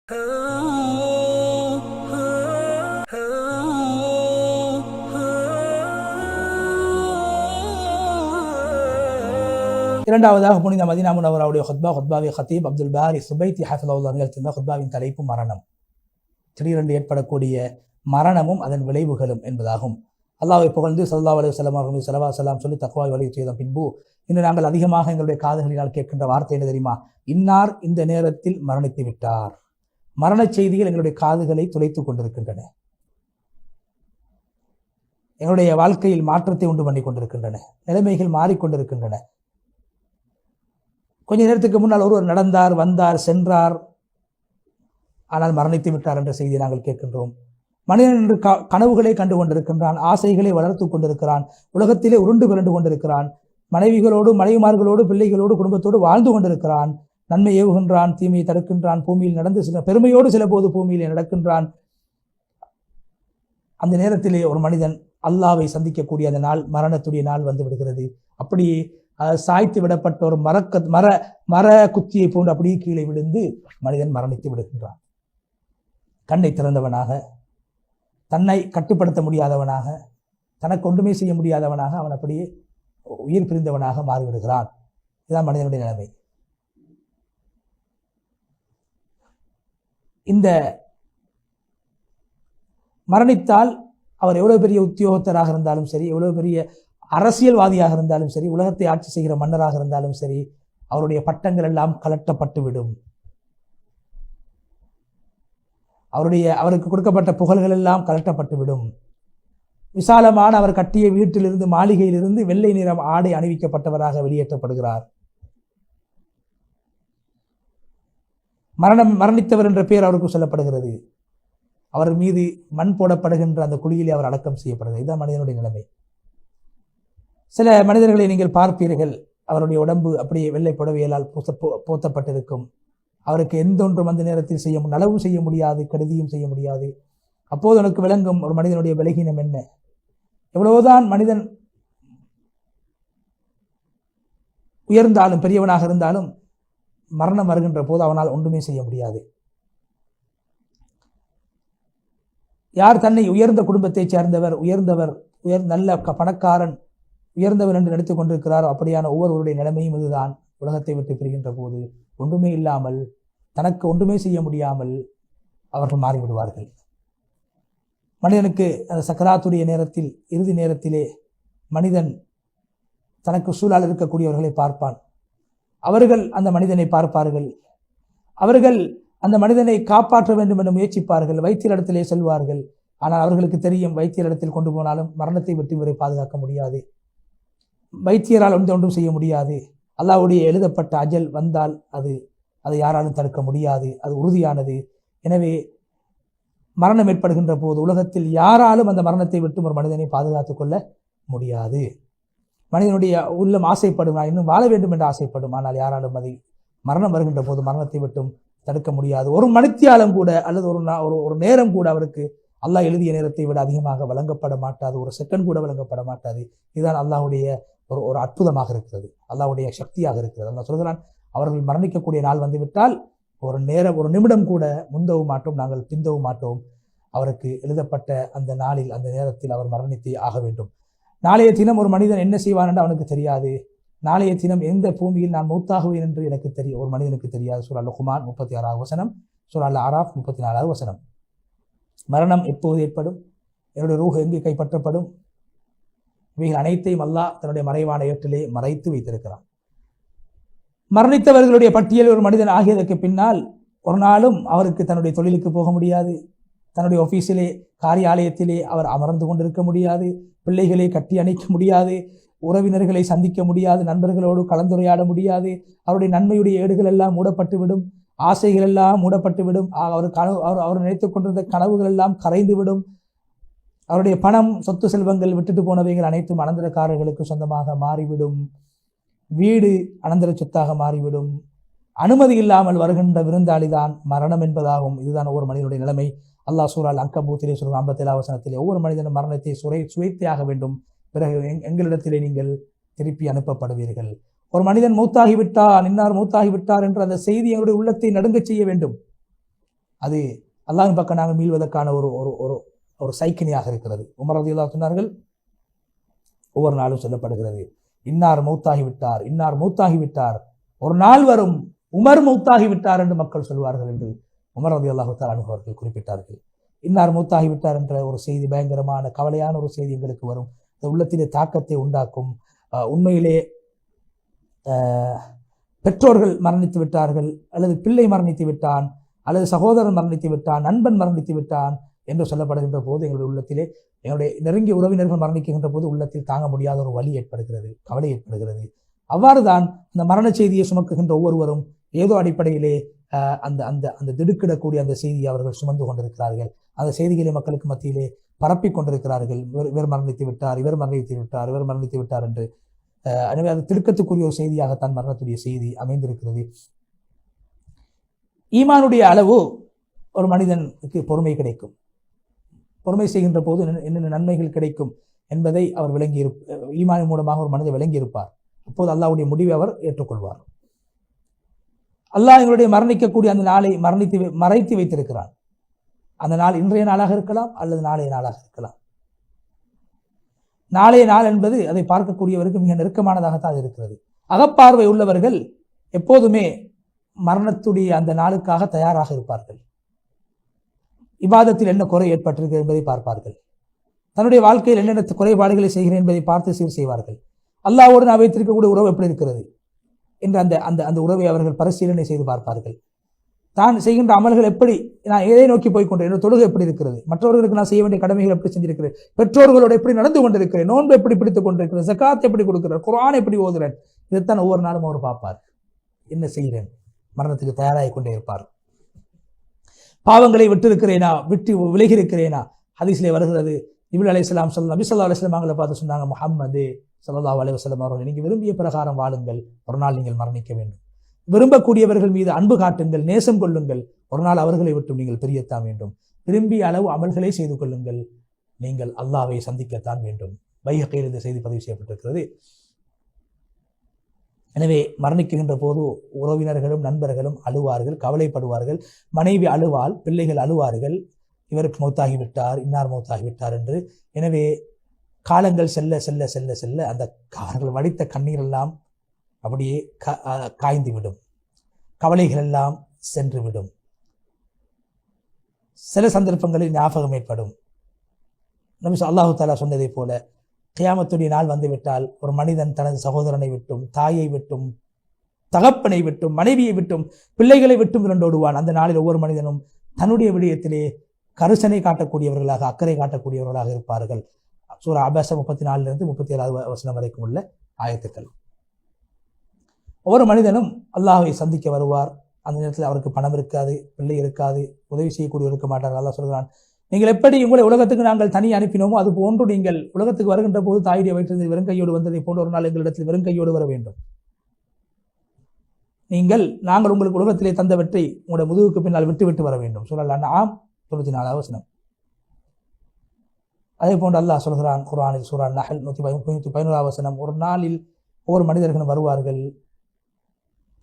இரண்டாவதாக புனித மதீனா முனவ்வராவுடைய ஹுத்பாவை ஹத்தீப் அப்துல் பாரி சுபைத்தி ஹஃபிதஹுல்லாஹ் நிகழ்த்தின ஹுத்பாவின் தலைப்பு மரணம். திடீரென்று ஏற்படக்கூடிய மரணமும் அதன் விளைவுகளும் என்பதாகும். அல்லாஹ்வை புகழ்ந்து ஸல்லல்லாஹு அலைஹி வஸல்லம் அவர்கள் ஸலவாத் ஸலாம் சொல்லி தக்வாவை வலியுறுத்தியதன் பின்பு இன்று நாங்கள் அதிகமாக எங்களுடைய காதுகளினால் கேட்கின்ற வார்த்தை என்ன தெரியுமா? இன்னார் இந்த நேரத்தில் மரணித்து விட்டார். மரண செய்திகள் எங்களுடைய காதுகளை துளைத்துக் கொண்டிருக்கின்றன. எங்களுடைய வாழ்க்கையில் மாற்றத்தை உண்டு பண்ணி கொண்டிருக்கின்றன. நிலைமைகள் மாறிக்கொண்டிருக்கின்றன. கொஞ்ச நேரத்துக்கு முன்னால் ஒருவர் நடந்தார், வந்தார், சென்றார், ஆனால் மரணித்து விட்டார் என்ற செய்தியை நாங்கள் கேட்கின்றோம். மனிதன் என்று கனவுகளை கண்டு கொண்டிருக்கின்றான், ஆசைகளை வளர்த்து கொண்டிருக்கிறான், உலகத்திலே உருண்டு பிறண்டு கொண்டிருக்கிறான், மனைவிகளோடு மனைவிமார்களோடு பிள்ளைகளோடு குடும்பத்தோடு வாழ்ந்து கொண்டிருக்கிறான், நன்மை ஏவுகின்றான், தீமையை தடுக்கின்றான், பூமியில் நடந்து சில பெருமையோடு சில போது பூமியிலே நடக்கின்றான். அந்த நேரத்திலே ஒரு மனிதன் அல்லாஹ்வை சந்திக்கக்கூடிய அந்த நாள், மரணத்துடைய நாள் வந்து விடுகிறது. அப்படியே சாய்த்து விடப்பட்ட ஒரு மர குத்தியை போன்று அப்படியே கீழே விழுந்து மனிதன் மரணித்து விடுகின்றான். கண்ணை திறந்தவனாக, தன்னை கட்டுப்படுத்த முடியாதவனாக, தனக்கு ஒன்றுமே செய்ய முடியாதவனாக அவன் அப்படியே உயிர் பிரிந்தவனாக மாறிவிடுகிறான். இதுதான் மனிதனுடைய நிலைமை. இந்த மரணித்தால் அவர் எவ்வளவு பெரிய உத்தியோகத்தராக இருந்தாலும் சரி, எவ்வளவு பெரிய அரசியல்வாதியாக இருந்தாலும் சரி, உலகத்தை ஆட்சி செய்கிற மன்னராக இருந்தாலும் சரி, அவருடைய பட்டங்கள் எல்லாம் கலட்டப்பட்டுவிடும். அவருக்கு கொடுக்கப்பட்ட புகழ்கள் எல்லாம் கலட்டப்பட்டுவிடும். விசாலமான அவர் கட்டிய வீட்டிலிருந்து, மாளிகையிலிருந்து வெள்ளை நிறம் ஆடை அணிவிக்கப்பட்டவராக வெளியேற்றப்படுகிறார். மரணித்தவர் என்ற பெயர் அவருக்கு சொல்லப்படுகிறது. அவர் மீது மண் போடப்படுகின்ற அந்த குழியிலே அவர் அடக்கம் செய்யப்படுகிறது. இதுதான் மனிதனுடைய நிலைமை. சில மனிதர்களை நீங்கள் பார்ப்பீர்கள், அவருடைய உடம்பு அப்படியே வெள்ளை புடவையால் போத்தப்பட்டிருக்கும். அவருக்கு எந்த ஒன்றும் அந்த நேரத்தில் நலவும் செய்ய முடியாது, கெடுதியும் செய்ய முடியாது. அப்போது எனக்கு விளங்கும் ஒரு மனிதனுடைய பலகீனம் என்ன. எவ்வளவுதான் மனிதன் உயர்ந்தாலும், பெரியவனாக இருந்தாலும், மரணம் வருகின்ற போது அவனால் ஒன்றுமே செய்ய முடியாது. யார் தன்னை உயர்ந்த குடும்பத்தைச் சேர்ந்தவர், நல்ல பணக்காரன், உயர்ந்தவர் என்று நினைத்துக் கொண்டிருக்கிறாரோ அப்படியான ஒவ்வொருவருடைய நிலைமையும் இதுதான். உலகத்தை விட்டு பிரிகின்ற போது ஒன்றுமே இல்லாமல், தனக்கு ஒன்றுமே செய்ய முடியாமல் அவர்கள் மாறிவிடுவார்கள். மனிதனுக்கு அந்த சக்கராத்துடைய நேரத்தில், இறுதி நேரத்திலே மனிதன் தனக்கு சூழல் இருக்கக்கூடியவர்களை பார்ப்பான். அவர்கள் அந்த மனிதனை பார்ப்பார்கள். அவர்கள் அந்த மனிதனை காப்பாற்ற வேண்டும் என்று முயற்சிப்பார்கள். வைத்தியரிடத்திலே செல்வார்கள். ஆனால் அவர்களுக்கு தெரியும், வைத்தியரிடத்தில் கொண்டு போனாலும் மரணத்தை விட்டு இவரை பாதுகாக்க முடியாது. வைத்தியரால் ஒன்றும் செய்ய முடியாது. அல்லாஹ்வுடைய எழுதப்பட்ட அஜல் வந்தால் அதை யாராலும் தடுக்க முடியாது. அது உறுதியானது. எனவே மரணம் ஏற்படுகின்ற போது உலகத்தில் யாராலும் அந்த மரணத்தை விட்டு ஒரு மனிதனை பாதுகாத்துக் கொள்ள முடியாது. மனிதனுடைய உள்ளம் ஆசைப்படும், நான் இன்னும் வாழ வேண்டும் என்று ஆசைப்படும். ஆனால் யாராலும் அதை மரணம் வருகின்ற போது மரணத்தை விட்டும் தடுக்க முடியாது. ஒரு மணித்தியாலம் கூட அல்லது ஒரு நேரம் கூட அவருக்கு அல்லாஹ் எழுதிய நேரத்தை விட அதிகமாக வழங்கப்பட மாட்டாது. ஒரு செகண்ட் கூட வழங்கப்பட மாட்டாது. இதுதான் அல்லாஹ்வுடைய ஒரு அற்புதமாக இருக்கிறது, அல்லாஹ்வுடைய சக்தியாக இருக்கிறது. அல்லாஹ் சொல்கிறான், அவர்கள் மரணிக்கக்கூடிய நாள் வந்துவிட்டால் ஒரு நிமிடம் கூட முந்தவும் மாட்டோம், நாங்கள் பிந்தவும் மாட்டோம். அவருக்கு எழுதப்பட்ட அந்த நாளில், அந்த நேரத்தில் அவர் மரணித்தே ஆக வேண்டும். நாளைய தினம் ஒரு மனிதன் என்ன செய்வான் என்று அவனுக்கு தெரியாது. நாளைய தினம் எந்த பூமியில் நான் மௌத்தாகுவேன் என்று எனக்கு தெரியும், ஒரு மனிதனுக்கு தெரியாது. சூரா லுக்மான் 36வது வசனம், சூரா அல் ஆராஃப் 34வது வசனம். மரணம் எப்போது ஏற்படும், என்னுடைய ரூஹ் எங்கே கைப்பற்றப்படும், இவைகள் அனைத்தையும் அல்லாஹ் தன்னுடைய மறைவான ஏட்டிலே மறைத்து வைத்திருக்கிறான். மரணித்தவர்களுடைய பட்டியல் ஒரு மனிதன் ஆகியதற்கு பின்னால் ஒரு நாளும் அவருக்கு தன்னுடைய தொழிலுக்கு போக முடியாது, தன்னுடைய ஆபீஸிலே, காரியாலயத்திலே அவர் அமர்ந்து கொண்டிருக்க முடியாது, பிள்ளைகளை கட்டி அணைக்க முடியாது, உறவினர்களை சந்திக்க முடியாது, நண்பர்களோடு கலந்துரையாட முடியாது. அவருடைய நன்மையுடைய ஏடுகள் எல்லாம் மூடப்பட்டுவிடும், ஆசைகள் எல்லாம் மூடப்பட்டுவிடும். அவர் நினைத்துக் கொண்டிருந்த கனவுகள் எல்லாம் கரைந்துவிடும். அவருடைய பணம், சொத்து செல்வங்கள், விட்டுட்டு போனவைகள் அனைத்தும் அனந்தரக்காரர்களுக்கு சொந்தமாக மாறிவிடும். வீடு அனந்தர சொத்தாக மாறிவிடும். அனுமதி இல்லாமல் வருகின்ற விருந்தாளிதான் மரணம் என்பதாகும். இதுதான் ஒவ்வொரு மனிதனுடைய நிலைமை. அல்லாஹ் சூரா அல் அன்கபூத்திலே சொல்கிற 57வது வசனத்திலே, ஒவ்வொரு மனிதனும் மரணத்தை சுவைத்தே வேண்டும், பிறகு எங்களிடத்திலே நீங்கள் திருப்பி அனுப்பப்படுவீர்கள். ஒரு மனிதன் மௌத்தாகிவிட்டார், இன்னார் மௌத்தாகிவிட்டார் என்ற அந்த செய்தி எங்களுடைய உள்ளத்தை நடுங்க செய்ய வேண்டும். அது அல்லாஹ்வின் பக்கம் நாங்கள் மீள்வதற்கான ஒரு ஒரு ஒரு ஒரு சைக்கினியாக இருக்கிறது. உமர் ரலியல்லாஹு சொன்னார்கள், ஒவ்வொரு நாளும் சொல்லப்படுகிறது, இன்னார் மௌத்தாகிவிட்டார், இன்னார் மௌத்தாகிவிட்டார், ஒரு நாள் வரும் உமர் மௌத்தாகிவிட்டார் என்று மக்கள் சொல்வார்கள் என்று உமர் ரலியல்லாஹு தஆலா அன்ஹு அவர்கள் குறிப்பிட்டார்கள். இன்னார் மௌத்தாகிவிட்டார் என்ற ஒரு செய்தி பயங்கரமான கவலையான ஒரு செய்தி எங்களுக்கு வரும். இந்த உள்ளத்திலே தாக்கத்தை உண்டாக்கும். உண்மையிலே பெற்றோர்கள் மரணித்து விட்டார்கள், அல்லது பிள்ளை மரணித்து விட்டான், அல்லது சகோதரன் மரணித்து விட்டான், நண்பன் மரணித்து விட்டான் என்று சொல்லப்படுகின்ற போது எங்களுடைய உள்ளத்திலே என்னுடைய நெருங்கிய உறவினர்கள் மரணிக்கின்ற போது உள்ளத்தில் தாங்க முடியாத ஒரு வலி ஏற்படுகிறது, கவலை ஏற்படுகிறது. அவ்வாறு தான் அந்த மரண செய்தியை சுமக்குகின்ற ஒவ்வொருவரும் ஏதோ அடிப்படையிலே அந்த அந்த அந்த திடுக்கிடக்கூடிய அந்த செய்தியை அவர்கள் சுமந்து கொண்டிருக்கிறார்கள். அந்த செய்திகளை மக்களுக்கு மத்தியிலே பரப்பி கொண்டிருக்கிறார்கள். இவர் மரணித்து விட்டார், இவர் மரணித்து விட்டார், இவர் மரணித்து விட்டார் என்று. எனவே அது திடுக்கத்துக்குரிய ஒரு செய்தியாகத்தான் மரணத்துடைய செய்தி அமைந்திருக்கிறது. ஈமானுடைய அளவு ஒரு மனிதனுக்கு பொறுமை கிடைக்கும். பொறுமை செய்கின்ற போது என்னென்ன நன்மைகள் கிடைக்கும் என்பதை அவர் ஈமானின் மூலமாக ஒரு மனிதன் விளங்கியிருப்பார். அப்போது அல்லாஹ்வுடைய முடிவை அவர் ஏற்றுக்கொள்வார். அல்லாஹ் எங்களுடைய மரணிக்கக்கூடிய அந்த நாளை மறைத்து வைத்திருக்கிறான். அந்த நாள் இன்றைய நாளாக இருக்கலாம், அல்லது நாளைய நாளாக இருக்கலாம். நாளைய நாள் என்பது அதை பார்க்கக்கூடியவருக்கு மிக நெருக்கமானதாகத்தான் இருக்கிறது. அகப்பார்வை உள்ளவர்கள் எப்போதுமே மரணத்துடைய அந்த நாளுக்காக தயாராக இருப்பார்கள். இபாதத்தில் என்ன குறை ஏற்பட்டிருக்கு என்பதை பார்ப்பார்கள். தன்னுடைய வாழ்க்கையில் என்னென்ன குறைபாடுகளை செய்கிறேன் என்பதை பார்த்து சீர் செய்வார்கள். அல்லாஹ்வோடு நான் வைத்திருக்கக்கூடிய உறவு எப்படி இருக்கிறது என்ற அந்த அந்த அந்த உறவை அவர்கள் பரிசீலனை செய்து பார்ப்பார்கள். தான் செய்கின்ற அமல்கள் எப்படி, நான் எதை நோக்கி போய்கொண்டேன், என்னோட தொழுகை எப்படி இருக்கிறது, மற்றவர்களுக்கு நான் செய்ய வேண்டிய கடமைகள் எப்படி செஞ்சிருக்கிறேன், பெற்றோர்களோடு எப்படி நடந்து கொண்டிருக்கிறேன், நோன்பு எப்படி பிடித்துக் கொண்டிருக்கிறேன், ஜகாத் எப்படி கொடுக்கிறேன், குர்ஆன் எப்படி ஓதுறேன், இதைத்தான் ஒவ்வொரு நாளும் அவர் பார்ப்பார். என்ன செய்கிறேன், மரணத்துக்கு தயாராகி கொண்டே இருப்பார். பாவங்களை விட்டிருக்கிறேனா, விட்டு விலகி இருக்கிறேனா. ஹதீஸ்லே வருகிறது, ஜிப்ரீல் அலைஹிஸ்ஸலாம் நபி ஸல்லல்லாஹு அலைஹி வஸல்லம் அவங்களை பார்த்து சொன்னாங்க, முஹம்மது ஸல்லல்லாஹு அலைஹி வஸல்லம் அவர்கள், நீங்கள் விரும்பிய பிரகாரம் வாழுங்கள், ஒரு நாள் நீங்கள் மரணிக்க வேண்டும். விரும்பக்கூடியவர்கள் மீது அன்பு காட்டுங்கள், நேசம் கொள்ளுங்கள், ஒரு நாள் அவர்களை விட்டு நீங்கள் பிரியத்தான் வேண்டும். விரும்பிய அளவு அமல்களை செய்து கொள்ளுங்கள், நீங்கள் அல்லாஹ்வை சந்திக்கத்தான் வேண்டும். பைஹக்கியில் இந்த செய்தி பதிவு செய்யப்பட்டிருக்கிறது. எனவே மரணிக்கின்ற போது உறவினர்களும் நண்பர்களும் அழுவார்கள், கவலைப்படுவார்கள். மனைவி அழுவாள், பிள்ளைகள் அழுவார்கள், இவருக்கு மௌத்தாகிவிட்டார், இன்னார் மௌத்தாகிவிட்டார் என்று. எனவே காலங்கள் செல்ல செல்ல செல்ல செல்ல அந்த அவர்கள் வடித்த கண்ணீர் எல்லாம் அப்படியே காய்ந்துவிடும், கவலைகள் எல்லாம் சென்றுவிடும். சில சந்தர்ப்பங்களில் ஞாபகம் ஏற்படும். நபி அல்லாஹு தஆலா சொன்னதை போல, கியாமத்துடைய நாள் வந்துவிட்டால் ஒரு மனிதன் தனது சகோதரனை விட்டும், தாயை விட்டும், தகப்பனை விட்டும், மனைவியை விட்டும், பிள்ளைகளை விட்டும் விரண்டோடுவான். அந்த நாளில் ஒவ்வொரு மனிதனும் தன்னுடைய விடயத்திலே கருசனை காட்டக்கூடியவர்களாக, அக்கறை காட்டக்கூடியவர்களாக இருப்பார்கள். சூரா அபாஸா 34 37 வசனம் வரைக்கும் உள்ள ஆயத்துக்கள். ஒவ்வொரு மனிதனும் அல்லாஹ்வை சந்திக்க வருவார். அந்த நேரத்தில் அவருக்கு பணம் இருக்காது, பிள்ளை இருக்காது, உதவி செய்யக்கூடிய இருக்க மாட்டார். அல்லாஹ் சொல்கிறான், நீங்கள் எப்படி உங்களை உலகத்துக்கு நாங்கள் தனி அனுப்பினோமோ அது போன்று நீங்கள் உலகத்துக்கு வருகின்ற போது தாயுடைய வயிற்றிலிருந்து வெறும் கையோடு வந்ததை போன்று ஒரு நாள் எங்களிடத்தில் வெறும் கையோடு வர வேண்டும். நாங்கள் உங்களுக்கு உலகத்திலே தந்தவற்றை உங்களுடைய முதுகுக்கு பின்னால் விட்டு விட்டு வர வேண்டும். சூரா அன்ஆம் 94 வசனம். அதே போன்று அல்லாஹ் சொல்கிறான் குர்ஆனில், சூரா நஹல் 111 வசனம், ஒரு நாளில் ஒவ்வொரு மனிதர்களும் வருவார்கள்,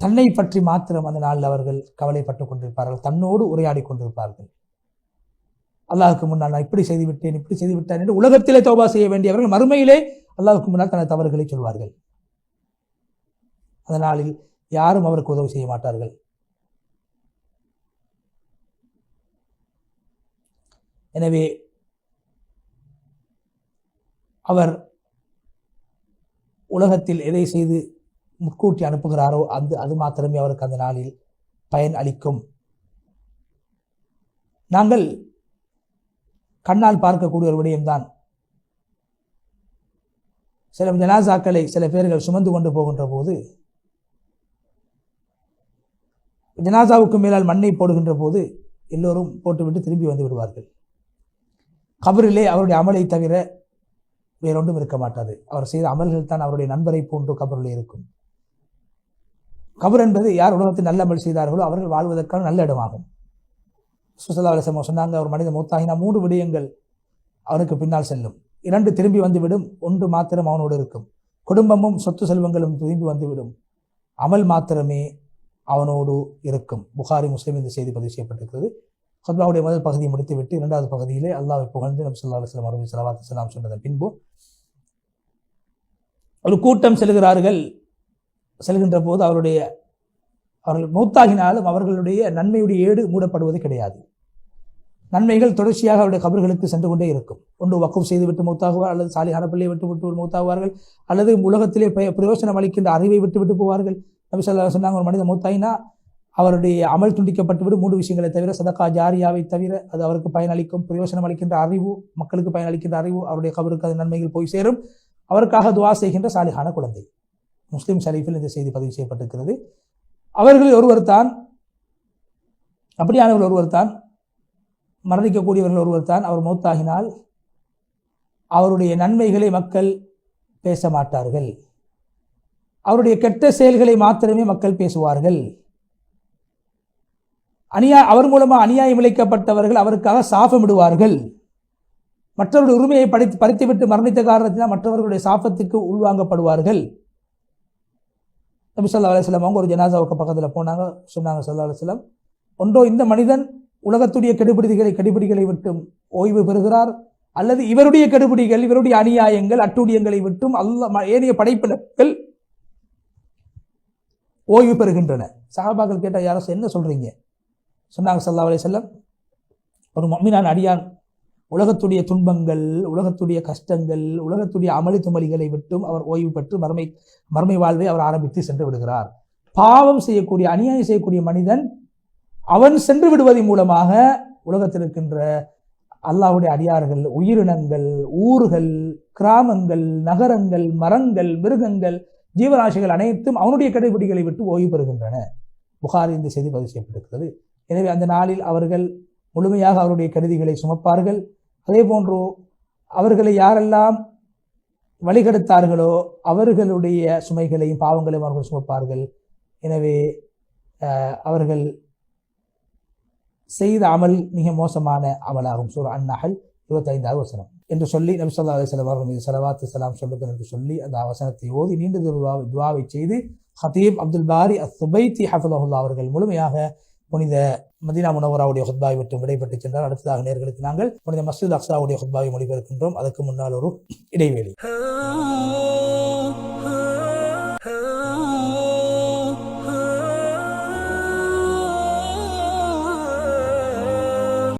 தன்னை பற்றி மாத்திரம் அந்த நாளில் அவர்கள் கவலைப்பட்டுக் கொண்டிருப்பார்கள், தன்னோடு உரையாடி கொண்டிருப்பார்கள். அல்லாஹுக்கு முன்னால் நான் இப்படி செய்துவிட்டேன், இப்படி செய்து விட்டேன் என்று உலகத்திலே தௌபா செய்ய வேண்டியவர்கள் மறுமையிலே அல்லாஹுக்கு முன்னால் தனது தவறுகளை சொல்வார்கள். அந்த நாளில் யாரும் அவருக்கு உதவி செய்ய மாட்டார்கள். எனவே அவர் உலகத்தில் எதை செய்து முற்கூட்டி அனுப்புகிறாரோ அது மாத்திரமே அவருக்கு அந்த நாளில் பயன் அளிக்கும். நாங்கள் கண்ணால் பார்க்கக்கூடிய ஒரு விடயம்தான், சில ஜனாசாக்களை சில பேர்கள் சுமந்து கொண்டு போகின்ற போது ஜனாசாவுக்கு மேலால் மண்ணை போடுகின்ற போது எல்லோரும் போட்டுவிட்டு திரும்பி வந்து விடுவார்கள். கபரிலே அவருடைய அமலை தவிர வேறொன்றும் இருக்க மாட்டாது. அவர் செய்த அமல்கள் தான் அவருடைய நண்பரை போன்று கபரிலே இருக்கும். கபர் என்பது யார் உலகத்தில் நல்ல அமல் செய்தார்களோ அவர்கள் வாழ்வதற்கான நல்ல இடமாகும். ஸல்லல்லாஹு அலைஹி வஸல்லம் சொன்னாங்க, ஒரு மனித மௌத்தாகினா 3 விடயங்கள் அவனுக்கு பின்னால் செல்லும். 2 திரும்பி வந்துவிடும், 1 மாத்திரம் அவனோடு இருக்கும். குடும்பமும் சொத்து செல்வங்களும் திரும்பி வந்துவிடும், அமல் மாத்திரமே அவனோடு இருக்கும். புகாரி முஸ்லிம் இந்த செய்தி பதிவு செய்யப்பட்டிருக்கிறது. ஹுத்பாவுடைய முதல் பகுதியை முடித்துவிட்டு இரண்டாவது பகுதியிலே அல்லாஹ்வை புகழ்ந்து நபி ஸல்லல்லாஹு அலைஹி வஸல்லம் அவர்கள் ஸலவாத்து ஸலாம் சொன்னதன் பின்பு ஒரு கூட்டம் செல்கின்ற போது அவர்கள் மௌத்தாகினாலும் அவர்களுடைய நன்மையுடைய ஏடு மூடப்படுவது கிடையாது. நன்மைகள் தொடர்ச்சியாக அவருடைய கபர்களுக்கு சென்று கொண்டே இருக்கும். ஒன்று வக்ஃப் செய்துவிட்டு மௌத்தாகுவார், அல்லது சாலிஹான பிள்ளையை விட்டு மௌத்தாகுவார்கள், அல்லது உலகத்திலே பிரயோசனம் அளிக்கின்ற அறிவை விட்டு போவார்கள். நபி ஸல்லல்லாஹு அலைஹி வஸல்லம் சொன்னாங்க, ஒரு மனிதன் மௌத்தாயினா அவருடைய அமல் துண்டிக்கப்பட்டுவிடும். 3 விஷயங்களை தவிர, சதகா ஜாரியாவை தவிர, அது அவருக்கு பயனளிக்கும், பிரயோசனம் அளிக்கின்ற அறிவு, மக்களுக்கு பயனளிக்கின்ற அறிவு, அவருடைய கபருக்கு அது நன்மைகள் போய் சேரும், அவருக்காக துவா செய்கின்ற சாலிஹான குழந்தை. முஸ்லிம் ஷரீஃபில் இந்த செய்தி பதிவு செய்யப்பட்டிருக்கிறது. அவர்களில் அப்படியானவர்கள் ஒருவர் தான், மரணிக்கக்கூடியவர்கள் ஒருவர் தான், அவர் மௌத்தாகினால் அவருடைய நன்மைகளை மக்கள் பேச மாட்டார்கள், அவருடைய கெட்ட செயல்களை மாத்திரமே மக்கள் பேசுவார்கள். அவர் மூலமாக அநியாயம் இழைக்கப்பட்டவர்கள் அவருக்காக சாபமிடுவார்கள். மற்றவருடைய உரிமையை பறித்துவிட்டு மரணித்த காரணத்தினால் மற்றவர்களுடைய சாபத்துக்கு உள்வாங்கப்படுவார்கள். நபி ஸல்லல்லாஹு அலைஹி வஸல்லம் அவங்க ஒரு ஜனாசாவுக்கு பக்கத்தில் போனாங்க. சொன்னாங்க ஸல்லல்லாஹு அலைஹி வஸல்லம், ஒன்றோ இந்த மனிதன் உலகத்துடைய கெடுபிடிகளை விட்டும் ஓய்வு பெறுகிறார், அல்லது இவருடைய கெடுபிடிகள், இவருடைய அநியாயங்கள், அட்டூழியங்களை விட்டும் ஏனைய படைப்பினர்கள் ஓய்வு பெறுகின்றன. சஹாபாக்கள் கேட்ட, யாரும் என்ன சொல்றீங்க? சொன்னாங்க ஸல்லல்லாஹு அலைஹி வஸல்லம், ஒரு முஃமினான அடியான் உலகத்துடைய துன்பங்கள், உலகத்துடைய கஷ்டங்கள், உலகத்துடைய அமளி துமளிகளை விட்டும் அவர் ஓய்வு பெற்று மறுமை வாழ்வை அவர் ஆரம்பித்து சென்று விடுகிறார். பாவம் செய்யக்கூடிய, அநியாயம் செய்யக்கூடிய மனிதன் அவன் சென்று விடுவதன் மூலமாக உலகத்தில் இருக்கின்ற அல்லாஹ்வுடைய அடியார்கள், உயிரினங்கள், ஊர்கள், கிராமங்கள், நகரங்கள், மரங்கள், மிருகங்கள், ஜீவராசிகள் அனைத்தும் அவனுடைய கடைபிடிகளை விட்டு ஓய்வு பெறுகின்றன. புகாரி இந்த செய்தி பதிவு செய்யப்பட்டிருக்கிறது. எனவே அந்த நாளில் அவர்கள் முழுமையாக அவருடைய கருதிகளை சுமப்பார்கள். அதே போன்று அவர்களை யாரெல்லாம் வழிகெடுத்தார்களோ அவர்களுடைய சுமைகளையும் பாவங்களையும் அவர்கள் சுமப்பார்கள். எனவே அவர்கள் செய்த அமல் மிக மோசமான அமலாகும். சூரா அன்-நஹல் 25வது வசனம் என்று சொல்லி நபி ஸல்லல்லாஹு அலைஹி வஸல்லம் அவர்கள் மீது ஸலவாத்து ஸலாம் சொல்லுங்கள் என்று சொல்லி அந்த வசனத்தை ஓதி நீண்ட துஆவை செய்து ஹதீப் அப்துல் பாரி அஸ்-சுபைத்தி ஹஃபிலஹுல்லாஹ் அவர்கள் முழுமையாக புனித மதீனா முனவராவுடைய ஹுத்பாவை விட்டு விடைபெற்று சென்றார். அடுத்ததாக நேர்களுக்கு நாங்கள் புனித மஸ்ஜித் அக்ஸாவுடைய ஹுத்பாவை மொழிபெயர்க்கின்றோம். அதற்கு முன்னால் ஒரு இடைவேளை.